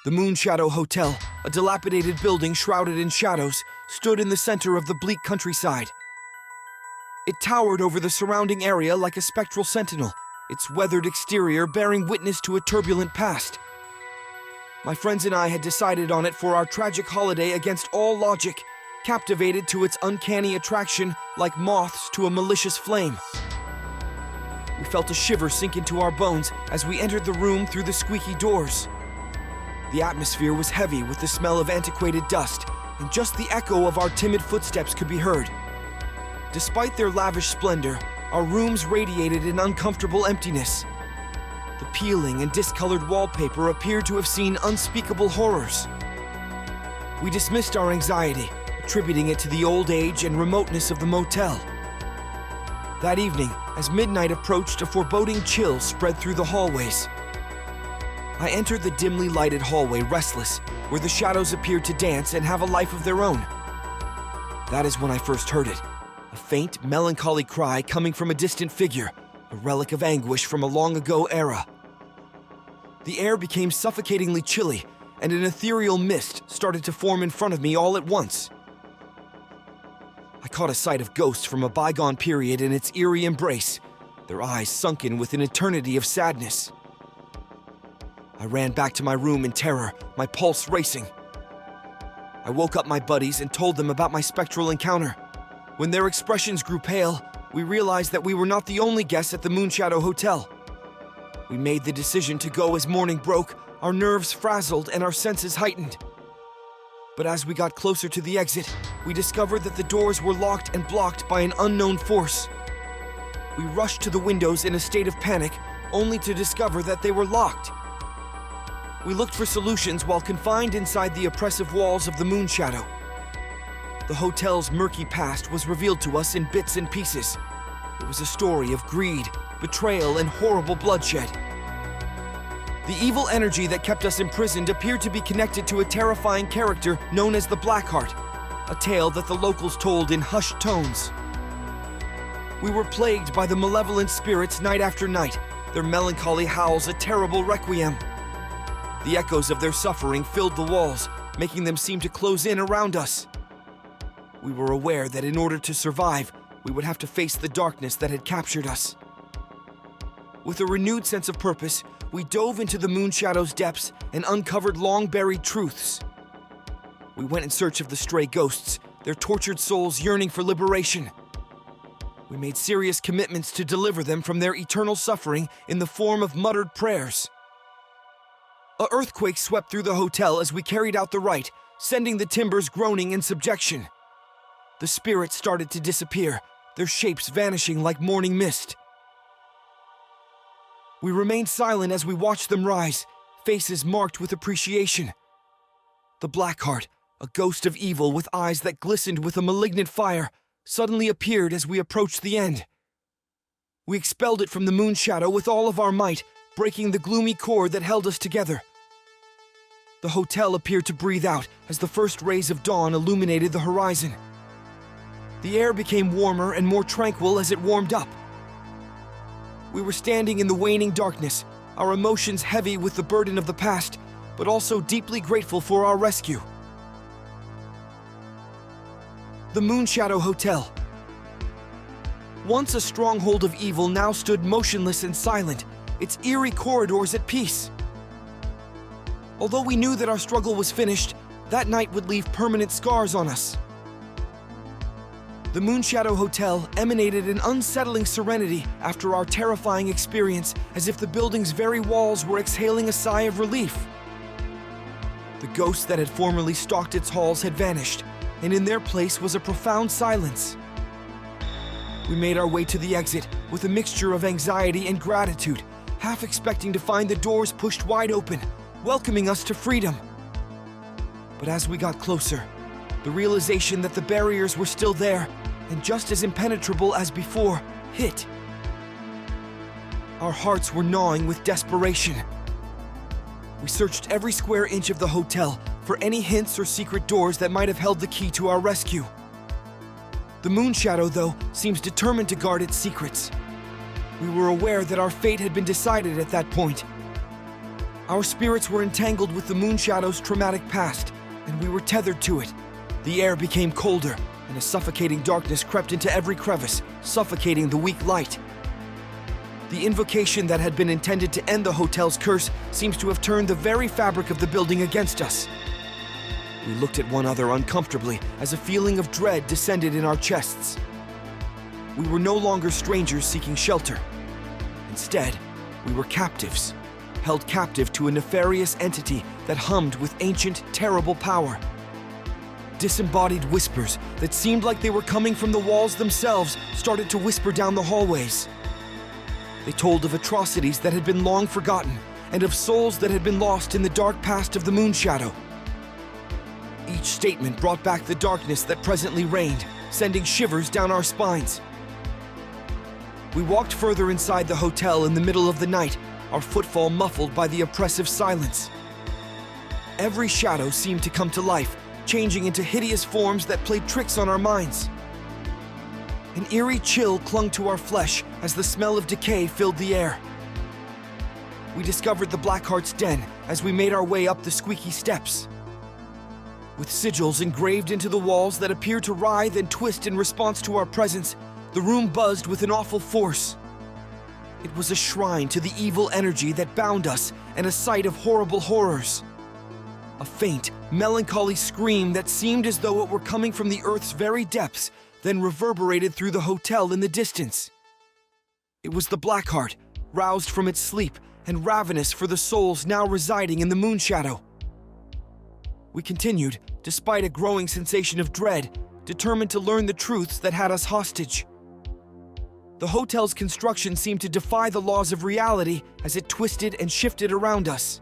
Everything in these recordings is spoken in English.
The Moonshadow Hotel, a dilapidated building shrouded in shadows, stood in the center of the bleak countryside. It towered over the surrounding area like a spectral sentinel, its weathered exterior bearing witness to a turbulent past. My friends and I had decided on it for our tragic holiday against all logic, captivated to its uncanny attraction like moths to a malicious flame. We felt a shiver sink into our bones as we entered the room through the squeaky doors. The atmosphere was heavy with the smell of antiquated dust, and just the echo of our timid footsteps could be heard. Despite their lavish splendor, our rooms radiated an uncomfortable emptiness. The peeling and discolored wallpaper appeared to have seen unspeakable horrors. We dismissed our anxiety, attributing it to the old age and remoteness of the motel. That evening, as midnight approached, a foreboding chill spread through the hallways. I entered the dimly lighted hallway restless, where the shadows appeared to dance and have a life of their own. That is when I first heard it, a faint, melancholy cry coming from a distant figure, a relic of anguish from a long-ago era. The air became suffocatingly chilly, and an ethereal mist started to form in front of me all at once. I caught a sight of ghosts from a bygone period in its eerie embrace, their eyes sunken with an eternity of sadness. I ran back to my room in terror, my pulse racing. I woke up my buddies and told them about my spectral encounter. When their expressions grew pale, we realized that we were not the only guests at the Moonshadow Hotel. We made the decision to go as morning broke, our nerves frazzled and our senses heightened. But as we got closer to the exit, we discovered that the doors were locked and blocked by an unknown force. We rushed to the windows in a state of panic, only to discover that they were locked. We looked for solutions while confined inside the oppressive walls of the Moonshadow. The hotel's murky past was revealed to us in bits and pieces. It was a story of greed, betrayal, and horrible bloodshed. The evil energy that kept us imprisoned appeared to be connected to a terrifying character known as the Blackheart, a tale that the locals told in hushed tones. We were plagued by the malevolent spirits night after night, their melancholy howls a terrible requiem. The echoes of their suffering filled the walls, making them seem to close in around us. We were aware that in order to survive, we would have to face the darkness that had captured us. With a renewed sense of purpose, we dove into the Moonshadow's depths and uncovered long-buried truths. We went in search of the stray ghosts, their tortured souls yearning for liberation. We made serious commitments to deliver them from their eternal suffering in the form of muttered prayers. An earthquake swept through the hotel as we carried out the rite, sending the timbers groaning in subjection. The spirits started to disappear, their shapes vanishing like morning mist. We remained silent as we watched them rise, faces marked with appreciation. The Blackheart, a ghost of evil with eyes that glistened with a malignant fire, suddenly appeared as we approached the end. We expelled it from the Moonshadow with all of our might, breaking the gloomy cord that held us together. The hotel appeared to breathe out as the first rays of dawn illuminated the horizon. The air became warmer and more tranquil as it warmed up. We were standing in the waning darkness, our emotions heavy with the burden of the past, but also deeply grateful for our rescue. The Moonshadow Hotel. Once a stronghold of evil, now stood motionless and silent, its eerie corridors at peace. Although we knew that our struggle was finished, that night would leave permanent scars on us. The Moonshadow Hotel emanated an unsettling serenity after our terrifying experience, as if the building's very walls were exhaling a sigh of relief. The ghosts that had formerly stalked its halls had vanished, and in their place was a profound silence. We made our way to the exit with a mixture of anxiety and gratitude, half expecting to find the doors pushed wide open, welcoming us to freedom. But as we got closer, the realization that the barriers were still there, and just as impenetrable as before, hit. Our hearts were gnawing with desperation. We searched every square inch of the hotel for any hints or secret doors that might have held the key to our rescue. The Moonshadow, though, seems determined to guard its secrets. We were aware that our fate had been decided at that point. Our spirits were entangled with the Moonshadow's traumatic past, and we were tethered to it. The air became colder, and a suffocating darkness crept into every crevice, suffocating the weak light. The invocation that had been intended to end the hotel's curse seems to have turned the very fabric of the building against us. We looked at one another uncomfortably as a feeling of dread descended in our chests. We were no longer strangers seeking shelter. Instead, we were captives, held captive to a nefarious entity that hummed with ancient, terrible power. Disembodied whispers that seemed like they were coming from the walls themselves started to whisper down the hallways. They told of atrocities that had been long forgotten and of souls that had been lost in the dark past of the Moonshadow. Each statement brought back the darkness that presently reigned, sending shivers down our spines. We walked further inside the hotel in the middle of the night, our footfall muffled by the oppressive silence. Every shadow seemed to come to life, changing into hideous forms that played tricks on our minds. An eerie chill clung to our flesh as the smell of decay filled the air. We discovered the Blackheart's den as we made our way up the squeaky steps. With sigils engraved into the walls that appeared to writhe and twist in response to our presence, the room buzzed with an awful force. It was a shrine to the evil energy that bound us and a sight of horrible horrors. A faint, melancholy scream that seemed as though it were coming from the earth's very depths, then reverberated through the hotel in the distance. It was the Blackheart, roused from its sleep and ravenous for the souls now residing in the Moonshadow. We continued, despite a growing sensation of dread, determined to learn the truths that had us hostage. The hotel's construction seemed to defy the laws of reality as it twisted and shifted around us.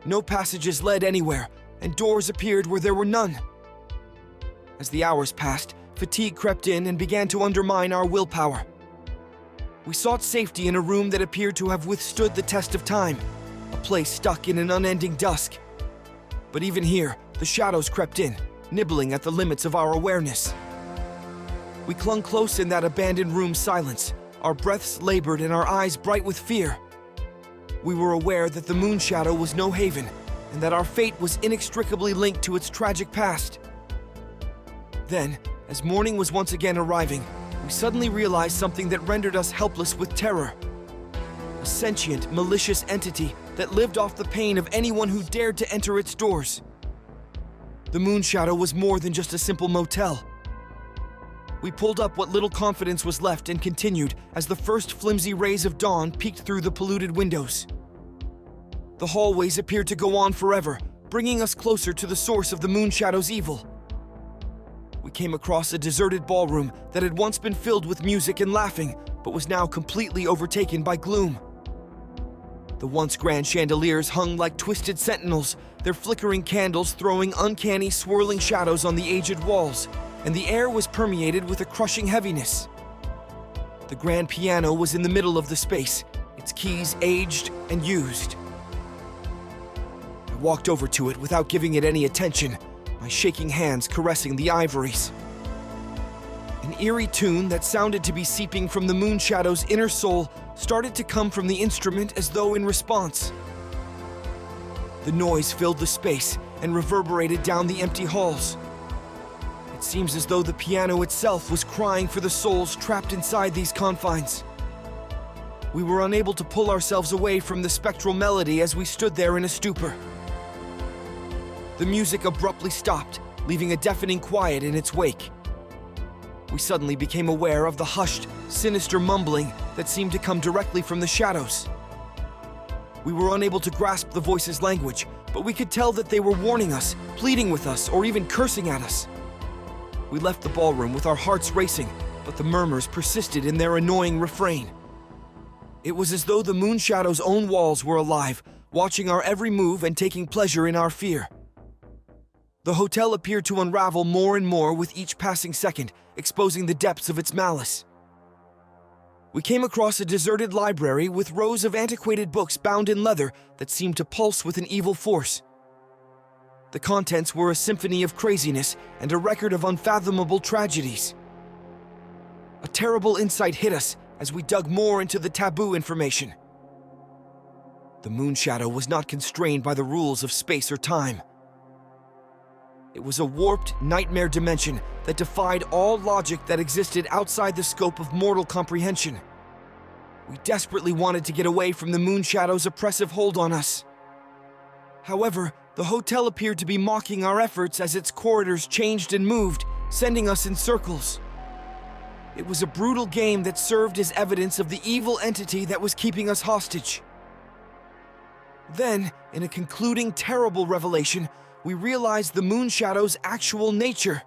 No passages led anywhere, and doors appeared where there were none. As the hours passed, fatigue crept in and began to undermine our willpower. We sought safety in a room that appeared to have withstood the test of time, a place stuck in an unending dusk. But even here, the shadows crept in, nibbling at the limits of our awareness. We clung close in that abandoned room's silence, our breaths labored and our eyes bright with fear. We were aware that the Moonshadow was no haven, and that our fate was inextricably linked to its tragic past. Then, as morning was once again arriving, we suddenly realized something that rendered us helpless with terror. A sentient, malicious entity that lived off the pain of anyone who dared to enter its doors. The Moonshadow was more than just a simple motel. We pulled up what little confidence was left and continued as the first flimsy rays of dawn peeked through the polluted windows. The hallways appeared to go on forever, bringing us closer to the source of the Moonshadow's evil. We came across a deserted ballroom that had once been filled with music and laughing, but was now completely overtaken by gloom. The once grand chandeliers hung like twisted sentinels, their flickering candles throwing uncanny, swirling shadows on the aged walls, and the air was permeated with a crushing heaviness. The grand piano was in the middle of the space, its keys aged and used. I walked over to it without giving it any attention, my shaking hands caressing the ivories. An eerie tune that sounded to be seeping from the Moonshadow's inner soul started to come from the instrument as though in response. The noise filled the space and reverberated down the empty halls. It seems as though the piano itself was crying for the souls trapped inside these confines. We were unable to pull ourselves away from the spectral melody as we stood there in a stupor. The music abruptly stopped, leaving a deafening quiet in its wake. We suddenly became aware of the hushed, sinister mumbling that seemed to come directly from the shadows. We were unable to grasp the voices' language, but we could tell that they were warning us, pleading with us, or even cursing at us. We left the ballroom with our hearts racing, but the murmurs persisted in their annoying refrain. It was as though the Moonshadow's own walls were alive, watching our every move and taking pleasure in our fear. The hotel appeared to unravel more and more with each passing second, exposing the depths of its malice. We came across a deserted library with rows of antiquated books bound in leather that seemed to pulse with an evil force. The contents were a symphony of craziness and a record of unfathomable tragedies. A terrible insight hit us as we dug more into the taboo information. The Moonshadow was not constrained by the rules of space or time. It was a warped nightmare dimension that defied all logic that existed outside the scope of mortal comprehension. We desperately wanted to get away from the Moonshadow's oppressive hold on us. However, the hotel appeared to be mocking our efforts as its corridors changed and moved, sending us in circles. It was a brutal game that served as evidence of the evil entity that was keeping us hostage. Then, in a concluding terrible revelation, we realized the Moonshadow's actual nature.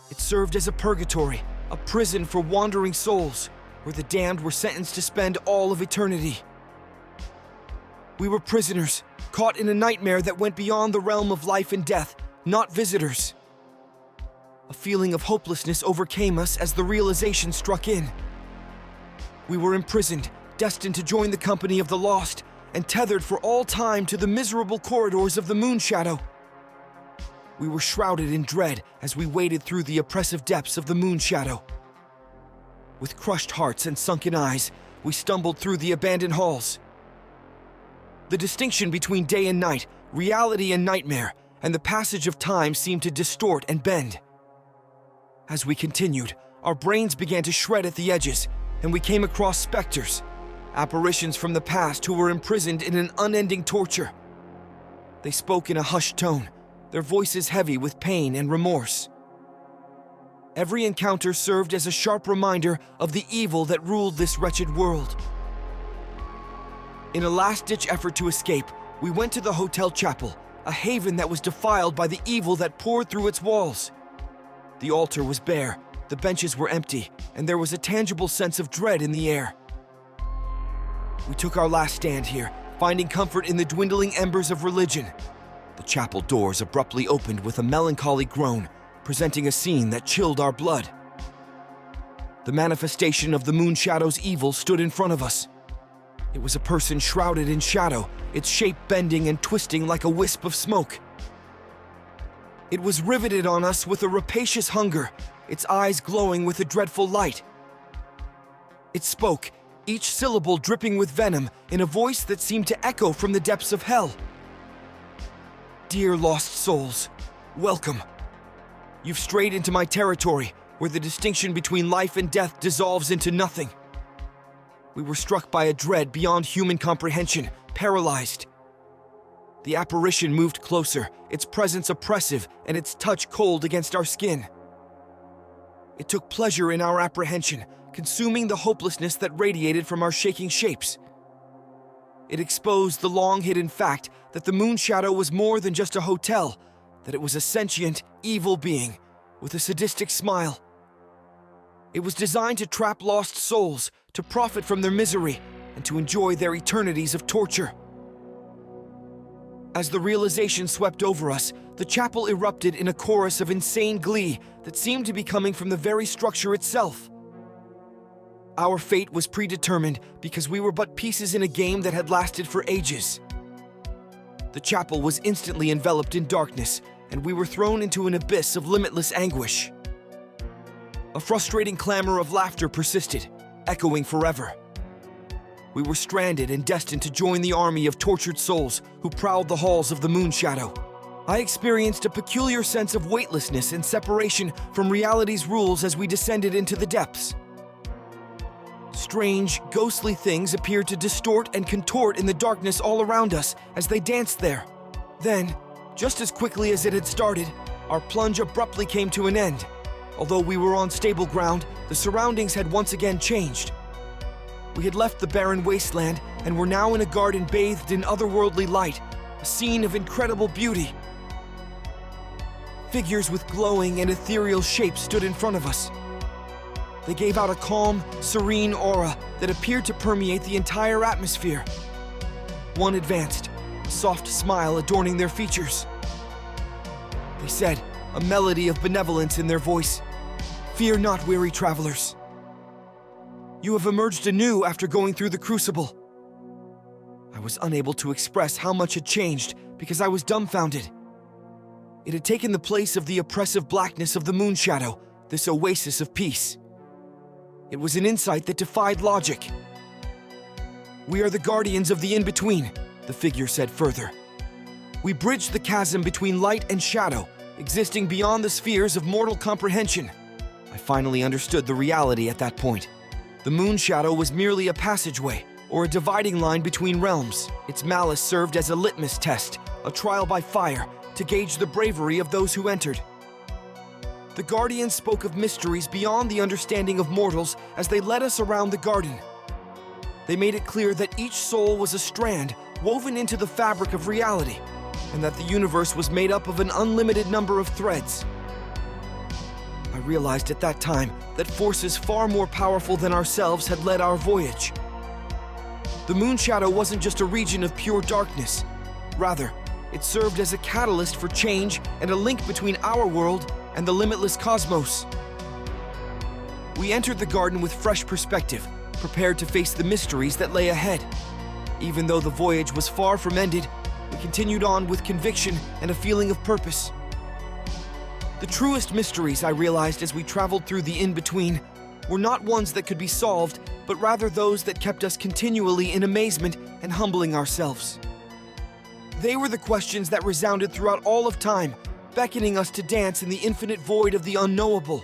It served as a purgatory, a prison for wandering souls, where the damned were sentenced to spend all of eternity. We were prisoners, caught in a nightmare that went beyond the realm of life and death, not visitors. A feeling of hopelessness overcame us as the realization struck in. We were imprisoned, destined to join the company of the lost, and tethered for all time to the miserable corridors of the Moonshadow. We were shrouded in dread as we waded through the oppressive depths of the Moonshadow. With crushed hearts and sunken eyes, we stumbled through the abandoned halls. The distinction between day and night, reality and nightmare, and the passage of time seemed to distort and bend. As we continued, our brains began to shred at the edges, and we came across specters, apparitions from the past who were imprisoned in an unending torture. They spoke in a hushed tone, their voices heavy with pain and remorse. Every encounter served as a sharp reminder of the evil that ruled this wretched world. In a last-ditch effort to escape, we went to the hotel chapel, a haven that was defiled by the evil that poured through its walls. The altar was bare, the benches were empty, and there was a tangible sense of dread in the air. We took our last stand here, finding comfort in the dwindling embers of religion. The chapel doors abruptly opened with a melancholy groan, presenting a scene that chilled our blood. The manifestation of the Moonshadow's evil stood in front of us. It was a person shrouded in shadow, its shape bending and twisting like a wisp of smoke. It was riveted on us with a rapacious hunger, its eyes glowing with a dreadful light. It spoke, each syllable dripping with venom, in a voice that seemed to echo from the depths of hell. Dear lost souls, welcome. You've strayed into my territory, where the distinction between life and death dissolves into nothing. We were struck by a dread beyond human comprehension, paralyzed. The apparition moved closer, its presence oppressive and its touch cold against our skin. It took pleasure in our apprehension, consuming the hopelessness that radiated from our shaking shapes. It exposed the long-hidden fact that the Moonshadow was more than just a hotel, that it was a sentient, evil being with a sadistic smile. It was designed to trap lost souls, to profit from their misery, and to enjoy their eternities of torture. As the realization swept over us, the chapel erupted in a chorus of insane glee that seemed to be coming from the very structure itself. Our fate was predetermined because we were but pieces in a game that had lasted for ages. The chapel was instantly enveloped in darkness, and we were thrown into an abyss of limitless anguish. A frustrating clamor of laughter persisted, echoing forever. We were stranded and destined to join the army of tortured souls who prowled the halls of the Moonshadow. I experienced a peculiar sense of weightlessness and separation from reality's rules as we descended into the depths. Strange, ghostly things appeared to distort and contort in the darkness all around us as they danced there. Then, just as quickly as it had started, our plunge abruptly came to an end. Although we were on stable ground, the surroundings had once again changed. We had left the barren wasteland and were now in a garden bathed in otherworldly light, a scene of incredible beauty. Figures with glowing and ethereal shapes stood in front of us. They gave out a calm, serene aura that appeared to permeate the entire atmosphere. One advanced, a soft smile adorning their features. They said, a melody of benevolence in their voice, "Fear not, weary travelers. You have emerged anew after going through the crucible." I was unable to express how much had changed because I was dumbfounded. It had taken the place of the oppressive blackness of the Moonshadow, this oasis of peace. It was an insight that defied logic. We are the guardians of the in-between, the figure said further. We bridge the chasm between light and shadow, existing beyond the spheres of mortal comprehension. I finally understood the reality at that point. The Moonshadow was merely a passageway, or a dividing line between realms. Its malice served as a litmus test, a trial by fire, to gauge the bravery of those who entered. The Guardians spoke of mysteries beyond the understanding of mortals as they led us around the garden. They made it clear that each soul was a strand woven into the fabric of reality, and that the universe was made up of an unlimited number of threads. I realized at that time that forces far more powerful than ourselves had led our voyage. The Moonshadow wasn't just a region of pure darkness. Rather, it served as a catalyst for change and a link between our world and the limitless cosmos. We entered the garden with fresh perspective, prepared to face the mysteries that lay ahead. Even though the voyage was far from ended, we continued on with conviction and a feeling of purpose. The truest mysteries, I realized as we traveled through the in-between, were not ones that could be solved, but rather those that kept us continually in amazement and humbling ourselves. They were the questions that resounded throughout all of time, beckoning us to dance in the infinite void of the unknowable.